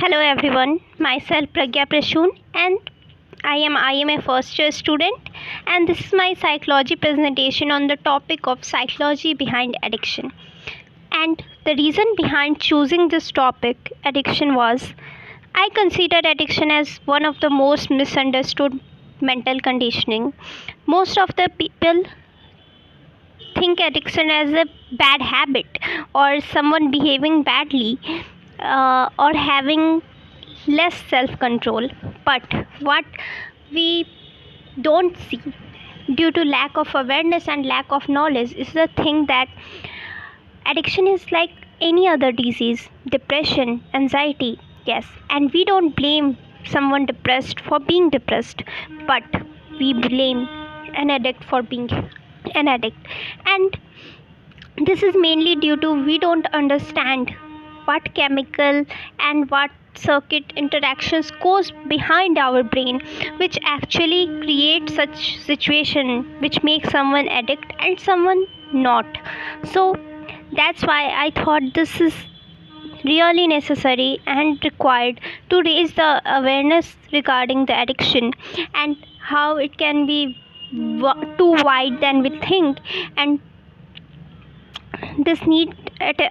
Hello everyone, myself Pragya Prashun and I am a first year student and this is my psychology presentation on the topic of psychology behind addiction. And the reason behind choosing this topic, addiction, was I consider addiction as one of the most misunderstood mental conditioning. Most of the people think addiction as a bad habit or someone behaving badly or having less self control. But what we don't see due to lack of awareness and lack of knowledge is the thing that addiction is like any other disease, depression, anxiety, yes, and we don't blame someone depressed for being depressed, but we blame an addict for being an addict. And this is mainly due to we don't understand what chemical and what circuit interactions goes behind our brain which actually create such situation which makes someone addict and someone not. So that's why I thought this is really necessary and required to raise the awareness regarding the addiction and how it can be too wide than we think, and this need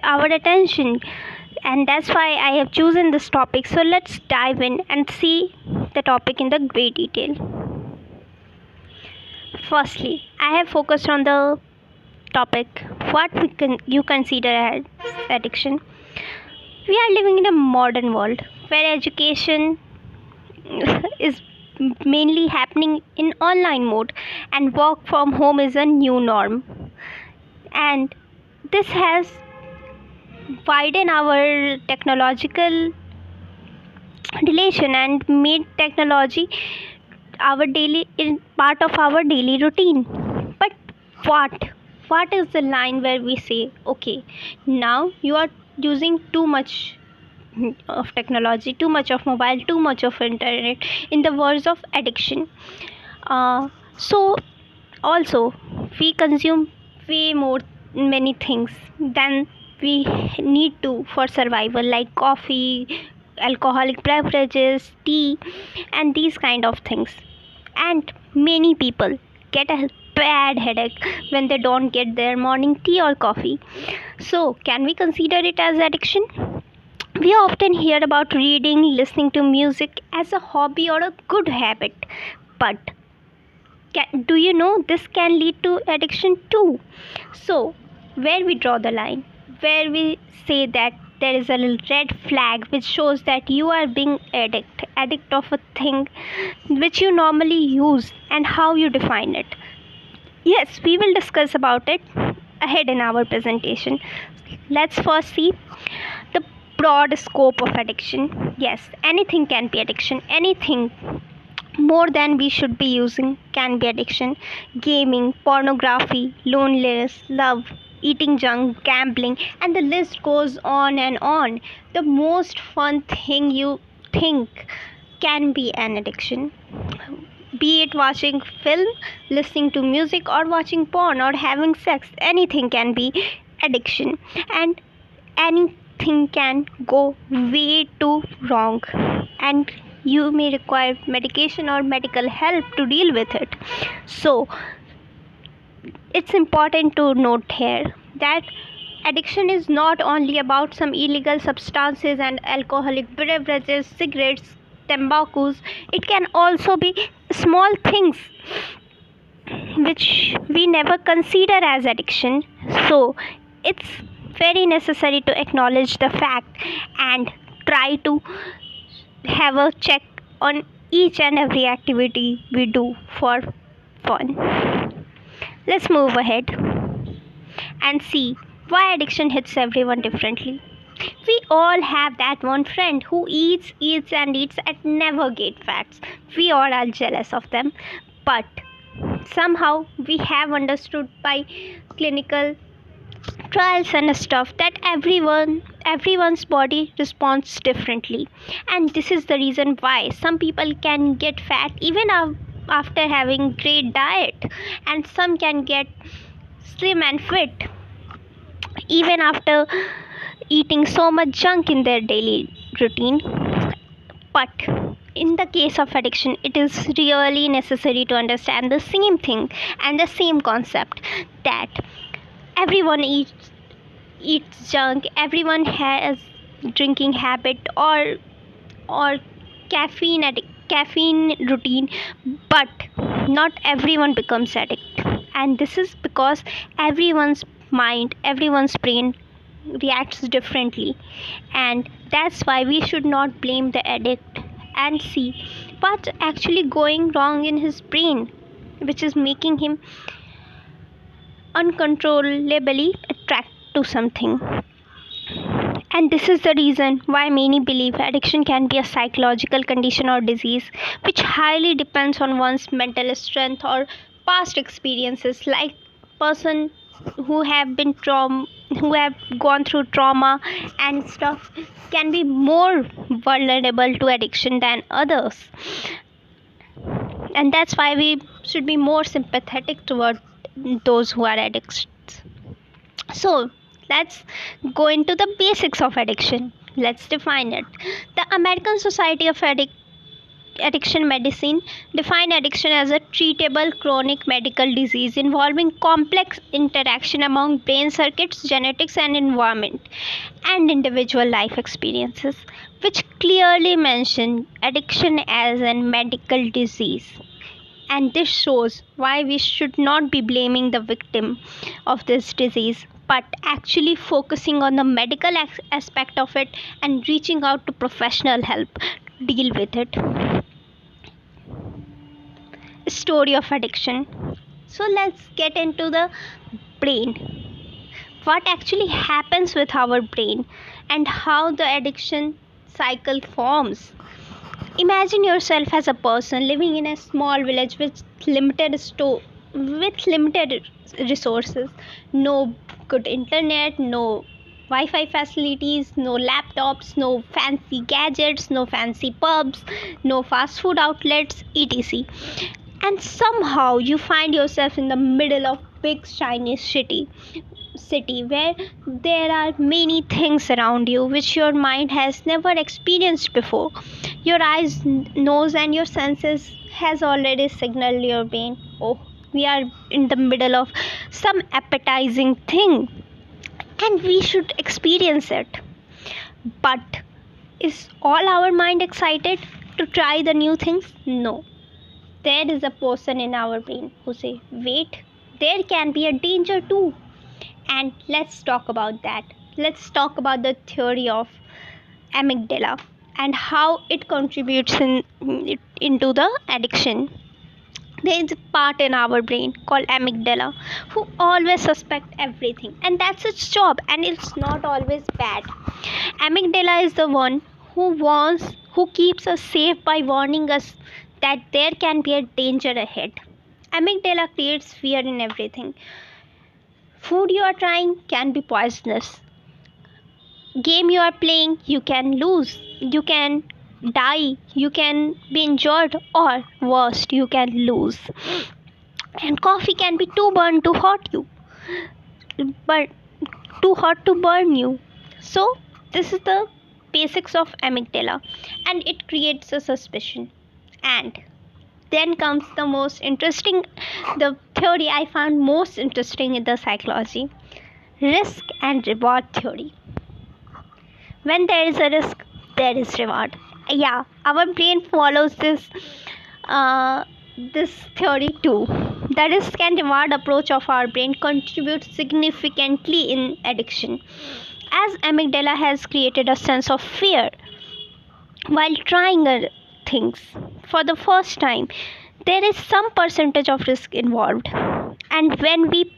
our attention, and that's why I have chosen this topic. So let's dive in and see the topic in the great detail. Firstly, I have focused on the topic what you consider as addiction. We are living in a modern world where education is mainly happening in online mode and work from home is a new norm, and this has widened our technological relation and made technology our daily in part of our daily routine. But what is the line where we say okay, now you are using too much of technology, too much of mobile, too much of internet, in the words of addiction. So also we consume way more many things than we need to for survival, like coffee, alcoholic beverages, tea, and these kind of things. And many people get a bad headache when they don't get their morning tea or coffee. So can we consider it as addiction? We often hear about reading, listening to music as a hobby or a good habit, but do you know this can lead to addiction too? So, where we draw the line, where we say that there is a little red flag which shows that you are being addict of a thing which you normally use, and how you define it. Yes, we will discuss about it ahead in our presentation. Let's first see the broad scope of addiction. Yes, anything can be addiction. Anything more than we should be using can be addiction. Gaming, pornography, loneliness, love, eating junk, gambling, and the list goes on and on. The most fun thing you think can be an addiction. Be it watching film, listening to music, or watching porn, or having sex, anything can be addiction. And anything can go way too wrong, and you may require medication or medical help to deal with it. So it's important to note here that addiction is not only about some illegal substances and alcoholic beverages, cigarettes, tobaccos. It can also be small things which we never consider as addiction. So it's very necessary to acknowledge the fact and try to have a check on each and every activity we do for fun. Let's move ahead and see why addiction hits everyone differently. We all have that one friend who eats and eats and never get fats. We all are jealous of them, but somehow we have understood by clinical trials and stuff that everyone's body responds differently, and this is the reason why some people can get fat even after having great diet, and some can get slim and fit even after eating so much junk in their daily routine. But in the case of addiction, it is really necessary to understand the same thing and the same concept, that everyone eats junk, everyone has drinking habit or caffeine routine, but not everyone becomes addict. And this is because everyone's mind, everyone's brain reacts differently, and that's why we should not blame the addict and see what's actually going wrong in his brain, which is making him uncontrollably attracted to something. And this is the reason why many believe addiction can be a psychological condition or disease, which highly depends on one's mental strength or past experiences. Like person who have been who have gone through trauma and stuff can be more vulnerable to addiction than others. And that's why we should be more sympathetic toward those who are addicts. So let's go into the basics of addiction. Let's define it. The American Society of Addiction Medicine define addiction as a treatable chronic medical disease involving complex interaction among brain circuits, genetics, and environment, and individual life experiences, which clearly mention addiction as a medical disease. And this shows why we should not be blaming the victim of this disease, but actually focusing on the medical aspect of it and reaching out to professional help to deal with it. Story of addiction. So let's get into the brain. What actually happens with our brain and how the addiction cycle forms. Imagine yourself as a person living in a small village with limited resources, no good internet, no Wi-Fi facilities, no laptops, no fancy gadgets, no fancy pubs, no fast food outlets, etc. And somehow you find yourself in the middle of big shiny city where there are many things around you which your mind has never experienced before. Your eyes, nose, and your senses has already signaled your brain, oh, we are in the middle of some appetizing thing and we should experience it. But is all our mind excited to try the new things? No. There is a person in our brain who say, wait, there can be a danger too. And let's talk about that. Let's talk about the theory of amygdala and how it contributes into the addiction. There is a part in our brain called amygdala who always suspect everything, and that's its job, and it's not always bad. Amygdala is the one who keeps us safe by warning us that there can be a danger ahead. Amygdala creates fear in everything. Food you are trying can be poisonous. Game you are playing, you can lose. You can die. You can be injured, or worst, you can lose. And coffee can be but too hot to burn you. So this is the basics of amygdala, and it creates a suspicion. And then comes the theory I found most interesting in the psychology, risk and reward theory. When there is a risk, there is reward. Yeah, our brain follows uh, this theory too. The risk and reward approach of our brain contributes significantly in addiction, as amygdala has created a sense of fear while trying things for the first time. There is some percentage of risk involved, and when we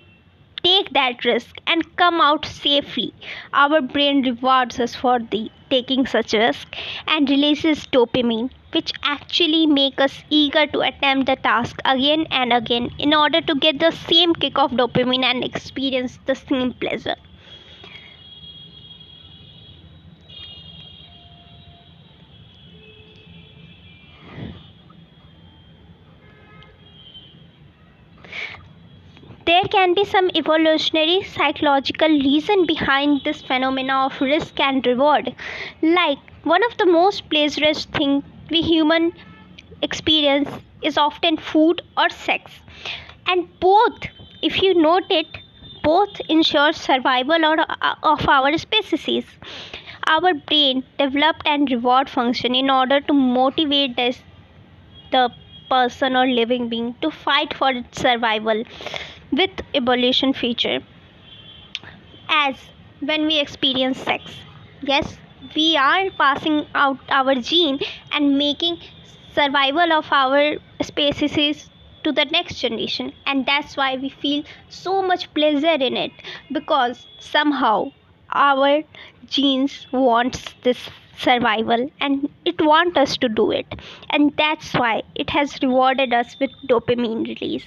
take that risk and come out safely, our brain rewards us for the taking such risk and releases dopamine, which actually make us eager to attempt the task again and again in order to get the same kick of dopamine and experience the same pleasure. There can be some evolutionary psychological reason behind this phenomena of risk and reward. Like one of the most pleasurous thing we human experience is often food or sex. And both, if you note it, both ensure survival of our species. Our brain developed and reward function in order to motivate the person or living being to fight for its survival with evolution feature. As when we experience sex, yes, we are passing out our gene and making survival of our species to the next generation, and that's why we feel so much pleasure in it, because somehow our genes wants this survival and it want us to do it, and that's why it has rewarded us with dopamine release.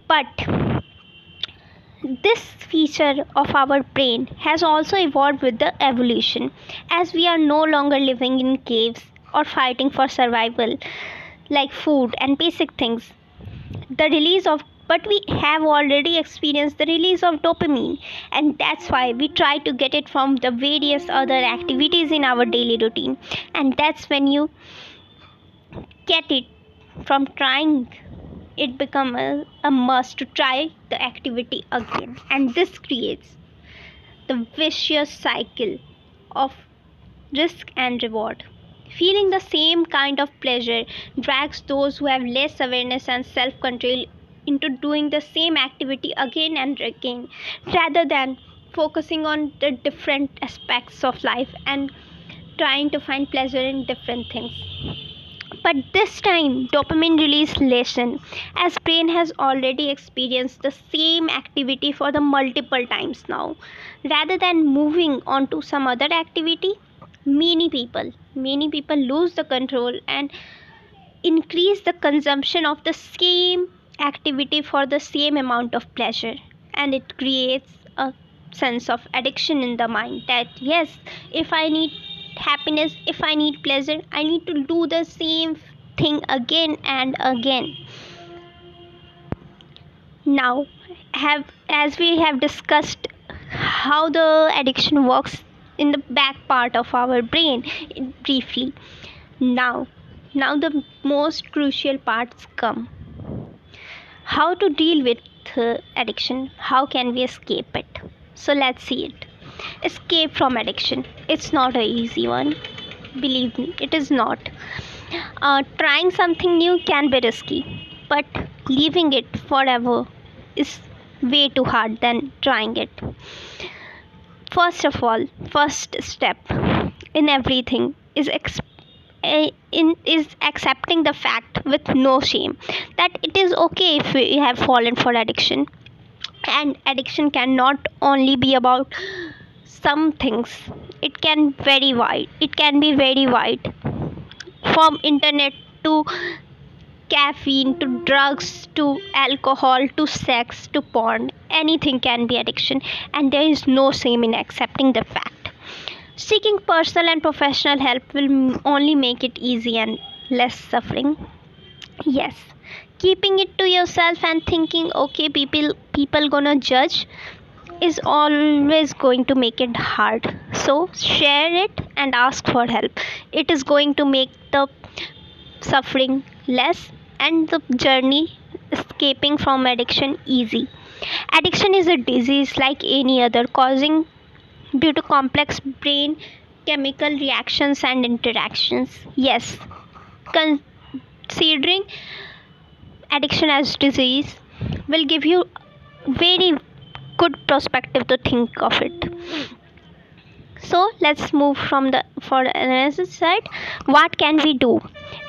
But this feature of our brain has also evolved with the evolution, as we are no longer living in caves or fighting for survival like food and basic things. The release of but we have already experienced the release of dopamine, and that's why we try to get it from the various other activities in our daily routine, and that's when you get it from trying, it become a must to try the activity again, and this creates the vicious cycle of risk and reward. Feeling the same kind of pleasure drags those who have less awareness and self control into doing the same activity again and again, rather than focusing on the different aspects of life and trying to find pleasure in different things. But this time dopamine release lessen, as brain has already experienced the same activity for the multiple times now. Rather than moving on to some other activity, many people lose the control and increase the consumption of the same activity for the same amount of pleasure, and it creates a sense of addiction in the mind that yes, if I need happiness, if I need pleasure, I need to do the same thing again and again. Now, have as we have discussed how the addiction works in the back part of our brain briefly. Now now the most crucial parts come. How to deal with addiction, how can we escape it? So let's see it. Escape from addiction, it's not a easy one, believe me, it is not. Trying something new can be risky, but leaving it forever is way too hard than trying it. First of all, first step in everything is is accepting the fact with no shame that it is okay if we have fallen for addiction. And addiction cannot only be about some things, it can be very wide, from internet to caffeine to drugs to alcohol to sex to porn, anything can be addiction, and there is no shame in accepting the fact. Seeking personal and professional help will only make it easy and less suffering. Yes, keeping it to yourself and thinking okay, people gonna judge is always going to make it hard. So share it and ask for help. It is going to make the suffering less and the journey escaping from addiction easy. Addiction is a disease like any other, causing due to complex brain chemical reactions and interactions. Yes, considering addiction as disease will give you very good perspective to think of it. So let's move from the for analysis side. What can we do?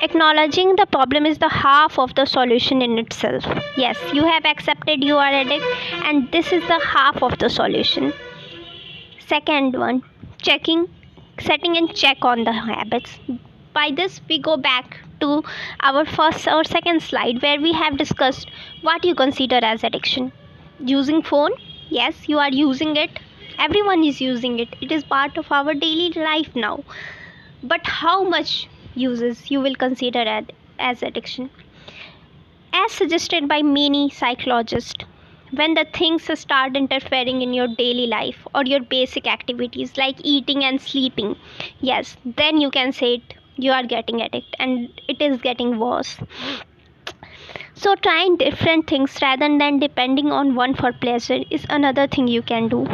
Acknowledging the problem is the half of the solution in itself. Yes, you have accepted you are addict, and this is the half of the solution. Second one, checking, setting and check on the habits. By this, we go back to our first or second slide where we have discussed what you consider as addiction. Using phone, yes, you are using it. Everyone is using it. It is part of our daily life now. But how much uses you will consider as addiction? As suggested by many psychologists, when the things start interfering in your daily life or your basic activities like eating and sleeping, yes, then you can say it, you are getting addict and it is getting worse. So, trying different things rather than depending on one for pleasure is another thing you can do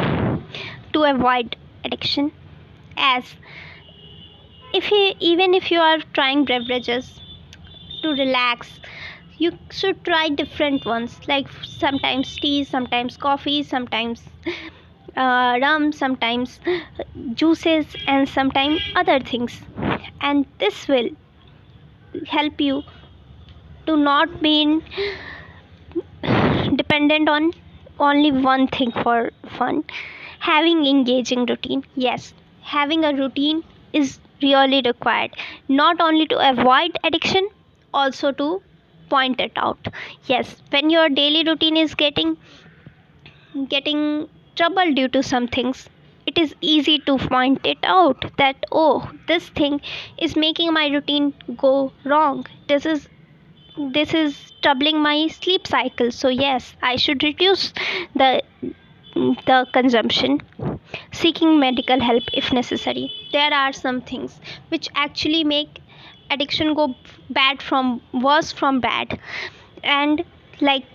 to avoid addiction. As even if you are trying beverages to relax, you should try different ones like sometimes tea, sometimes coffee, sometimes rum, sometimes juices, and sometimes other things. And this will help you to not be dependent on only one thing for fun. Having engaging routine, yes, having a routine is really required, not only to avoid addiction, also to point it out. Yes, when your daily routine is getting trouble due to some things, it is easy to point it out that, oh, this thing is making my routine go wrong. This is troubling my sleep cycle, so yes, I should reduce the consumption. Seeking medical help if necessary. There are some things which actually make addiction go bad from worse from bad, and like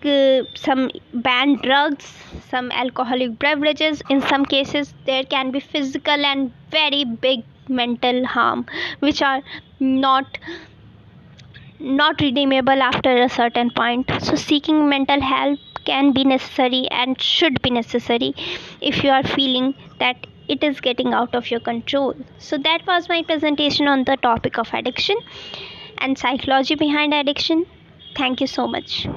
some banned drugs, some alcoholic beverages. In some cases there can be physical and very big mental harm which are not redeemable after a certain point. So, seeking mental help can be necessary and should be necessary if you are feeling that it is getting out of your control. So, that was my presentation on the topic of addiction and psychology behind addiction. Thank you so much.